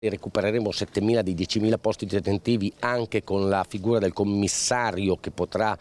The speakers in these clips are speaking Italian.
Recupereremo 7.000 dei 10.000 posti detentivi anche con la figura del commissario che potrà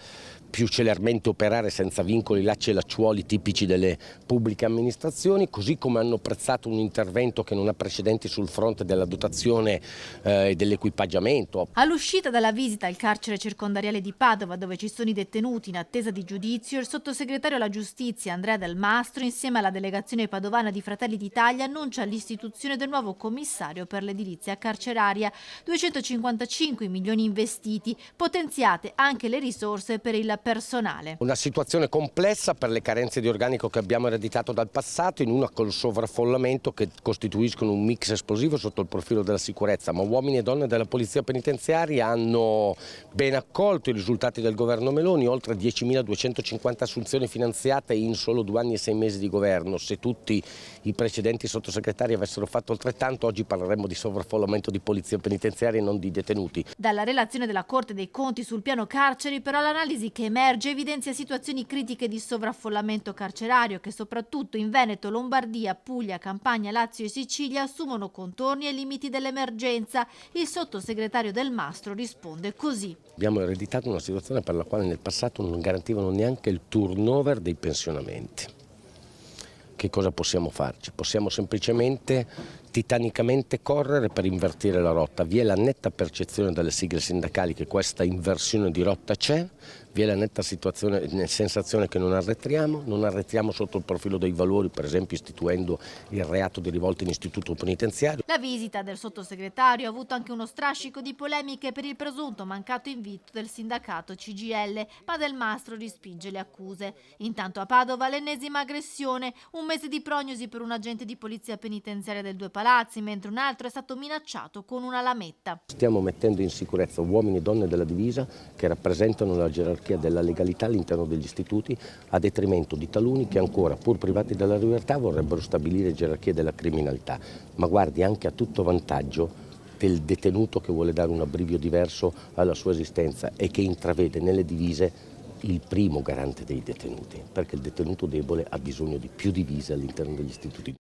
più celermente operare senza vincoli, lacci e lacciuoli tipici delle pubbliche amministrazioni, così come hanno apprezzato un intervento che non ha precedenti sul fronte della dotazione e dell'equipaggiamento. All'uscita dalla visita al carcere circondariale di Padova, dove ci sono i detenuti in attesa di giudizio, il sottosegretario alla giustizia Andrea Del Mastro, insieme alla delegazione padovana di Fratelli d'Italia, annuncia l'istituzione del nuovo commissario per l'edilizia carceraria. 255 milioni investiti, potenziate anche le risorse per il personale. Una situazione complessa per le carenze di organico che abbiamo ereditato dal passato, in una col sovraffollamento che costituiscono un mix esplosivo sotto il profilo della sicurezza, ma uomini e donne della Polizia Penitenziaria hanno ben accolto i risultati del governo Meloni, oltre 10.250 assunzioni finanziate in solo 2 anni e 6 mesi di governo. Se tutti i precedenti sottosegretari avessero fatto altrettanto, oggi parleremmo di sovraffollamento di Polizia Penitenziaria e non di detenuti. Dalla relazione della Corte dei Conti sul piano carceri, però, l'analisi che emerge evidenzia situazioni critiche di sovraffollamento carcerario che soprattutto in Veneto, Lombardia, Puglia, Campania, Lazio e Sicilia assumono contorni ai limiti dell'emergenza. Il sottosegretario Del Mastro risponde così. Abbiamo ereditato una situazione per la quale nel passato non garantivano neanche il turnover dei pensionamenti. Che cosa possiamo farci? Possiamo semplicemente titanicamente correre per invertire la rotta. Vi è la netta percezione dalle sigle sindacali che questa inversione di rotta c'è, vi è la netta sensazione che non arretriamo sotto il profilo dei valori, per esempio istituendo il reato di rivolta in istituto penitenziario. La visita del sottosegretario ha avuto anche uno strascico di polemiche per il presunto mancato invito del sindacato CGIL, ma Del Mastro respinge le accuse. Intanto a Padova l'ennesima aggressione, un mese di prognosi per un agente di polizia penitenziaria del Due Palazzi, mentre un altro è stato minacciato con una lametta. Stiamo mettendo in sicurezza uomini e donne della divisa che rappresentano la gerarchia della legalità all'interno degli istituti, a detrimento di taluni che ancora, pur privati della libertà, vorrebbero stabilire gerarchie della criminalità, ma guardi anche a tutto vantaggio del detenuto che vuole dare un abbrivio diverso alla sua esistenza e che intravede nelle divise il primo garante dei detenuti, perché il detenuto debole ha bisogno di più divise all'interno degli istituti.